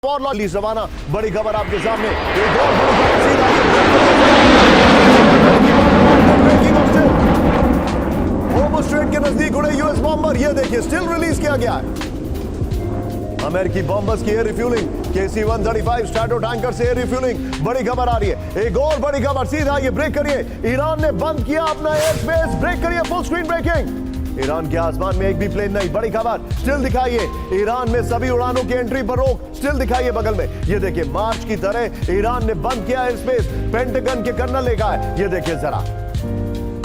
और लॉली जमाना बड़ी खबर आपके सामने एक और बड़ी खबर स्ट्रेट के नजदीक उड़े यूएस बॉम्बर। ये देखिए स्टिल रिलीज किया गया है अमेरिकी बॉम्बर्स की air refuelling. KC-135 strato tanker से एयर रिफ्यूलिंग। बड़ी खबर आ रही है, एक और बड़ी खबर। सीधा ये ब्रेक करिए, ईरान ने बंद किया अपना एयर स्पेस। ब्रेक करिए, फुल स्क्रीन ब्रेकिंग। ईरान के आसमान में एक भी प्लेन नहीं। बड़ी खबर स्टिल दिखाइए, ईरान में सभी उड़ानों की एंट्री पर रोक। स्टिल दिखाइए बगल में, ये देखिए मार्च की तरह ईरान ने बंद किया एयर स्पेस। पेंटागन के कर्नल लिखा है, ये देखिए जरा।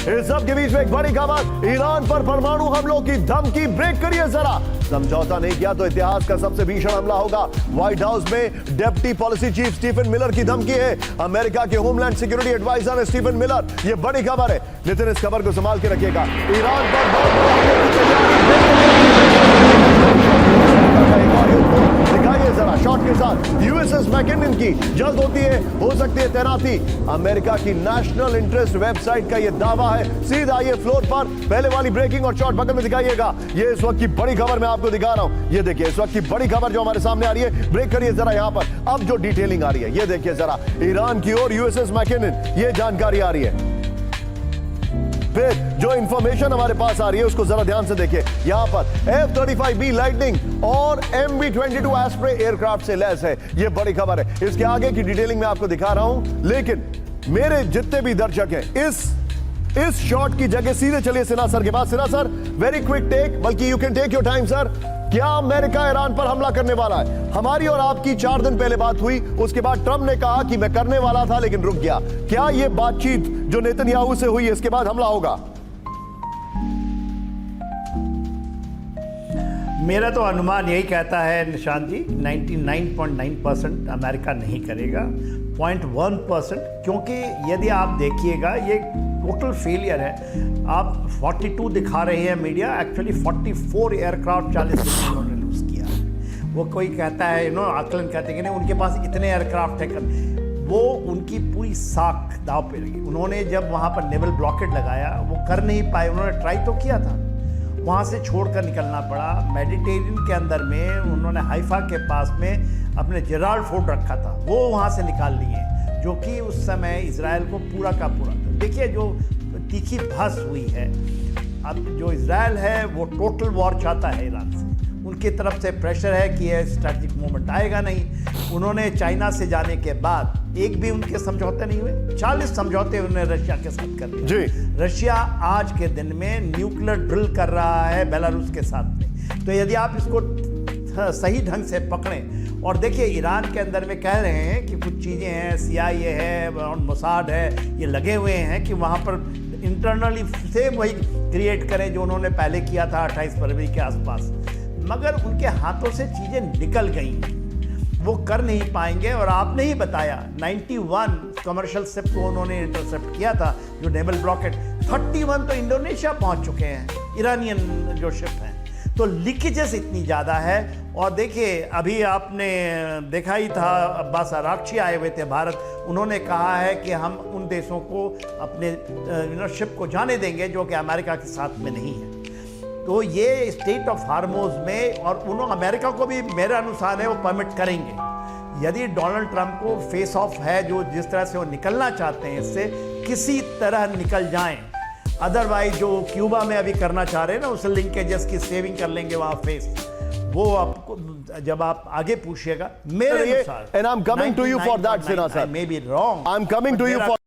इस सब के बीच में एक बड़ी खबर, ईरान पर परमाणु हमलों की धमकी। ब्रेक करिए जरा। समझौता नहीं किया तो इतिहास का सबसे भीषण हमला होगा। व्हाइट हाउस में deputy policy chief Stephen Miller की धमकी है। अमेरिका के होमलैंड सिक्योरिटी एडवाइजर है स्टीफन मिलर। यह बड़ी खबर है। नितिन इस खबर को संभाल के रखिएगा। ईरान पर बहुत बड़ा हमले की तैयारी। दिखाइए जरा शॉट के साथ। यूएसएस मैकिन्सन की जल्द होती है, हो सकती है तैनाती। अमेरिका की नेशनल इंटरेस्ट वेबसाइट का यह दावा है। सीधा ये फ्लोर पर पहले वाली ब्रेकिंग और शॉट बगल में दिखाइएगा। ये इस वक्त की बड़ी खबर मैं आपको दिखा रहा हूं। ये देखिए इस वक्त की बड़ी खबर जो हमारे सामने आ रही है। ब्रेक करिए जरा यहां पर। अब जो डिटेलिंग आ रही है, ये देखिए जरा। ईरान की ओर यूएसएस मैकिन्सन, ये जानकारी आ रही है। फिर जो इंफॉर्मेशन हमारे पास आ रही है उसको जरा ध्यान से देखिए। यहां पर F-35B लाइटनिंग और MB-22 एस्प्रे एयरक्राफ्ट से लैस है। यह बड़ी खबर है। इसके आगे की डिटेलिंग मैं आपको दिखा रहा हूं, लेकिन मेरे जितने भी दर्शक हैं इस शॉट की जगह सीधे चलिए सिन्हा सर के पास। Sinha sir, very quick take, बल्कि you can take your time sir. क्या अमेरिका ईरान पर हमला करने वाला है? हमारी और आपकी 4 दिन पहले बात हुई, उसके बाद ट्रंप ने कहा कि मैं करने वाला था लेकिन रुक गया। क्या यह बातचीत जो नेतन्याहू से हुई इसके बाद हमला होगा? मेरा तो अनुमान यही कहता है निशांत जी, 99.9% अमेरिका नहीं करेगा, 0.1%। क्योंकि यदि आप देखिएगा ये टोटल फेलियर है। आप 42 दिखा रहे हैं मीडिया, एक्चुअली 44 एयरक्राफ्ट 40 दिन उन्होंने लूज किया है। वो कोई कहता है आकलन कहते हैं कि नहीं उनके पास इतने एयरक्राफ्ट है, वो उनकी पूरी साख दाव पे लगी। उन्होंने जब वहाँ पर नेवल ब्लॉकेट लगाया वो कर नहीं पाए। उन्होंने ट्राई तो किया था, वहाँ से छोड़कर निकलना पड़ा। मेडिटेरियन के अंदर में उन्होंने हाइफा के पास में अपने जेराल्ड फोर्ट रखा था, वो वहाँ से निकाल लिए, जो कि उस समय इजराइल को पूरा का पूरा। देखिए जो तीखी बहस हुई है, अब जो इजराइल है वो टोटल वॉर चाहता है ईरान से। उनकी तरफ से प्रेशर है कि यह स्ट्रैटेजिक मूवमेंट आएगा नहीं। उन्होंने चाइना से जाने के बाद एक भी उनके समझौते नहीं हुए। 40 समझौते उन्होंने रशिया के साथ कर दिए। रशिया आज के दिन में न्यूक्लियर ड्रिल कर रहा है बेलारूस के साथ में। तो यदि आप इसको सही ढंग से पकड़ें, और देखिए ईरान के अंदर में कह रहे हैं कि कुछ चीज़ें हैं, CIA है और मोसाद है, ये लगे हुए हैं कि वहाँ पर इंटरनली सेम वही क्रिएट करें जो उन्होंने पहले किया था 28 फरवरी के आसपास। मगर उनके हाथों से चीज़ें निकल गई, वो कर नहीं पाएंगे। और आपने ही बताया 91 कमर्शियल शिप को उन्होंने इंटरसेप्ट किया था, जो नेवल ब्लॉकेट। 31 तो इंडोनेशिया पहुंच चुके हैं ईरानियन जो शिप हैं। तो लीकेजेस इतनी ज़्यादा है। और देखिए अभी आपने देखा ही था, अब्बास अरागची आए हुए थे भारत। उन्होंने कहा है कि हम उन देशों को अपने शिप को जाने देंगे जो कि अमेरिका के साथ में नहीं है। तो ये स्टेट ऑफ हार्मोज में, और उन्होंने अमेरिका को भी मेरे अनुसार है वो परमिट करेंगे यदि डोनाल्ड ट्रंप को फेस ऑफ है, जो जिस तरह से वो निकलना चाहते हैं इससे किसी तरह निकल जाएं। अदरवाइज जो क्यूबा में अभी करना चाह रहे हैं ना, उस लिंकेजेस की सेविंग कर लेंगे वहाँ फेस। वो आपको जब आप आगे पूछिएगा मेरे अनुसार, and I'm coming to you for that, Sinha sir. I may be wrong. I'm coming to you for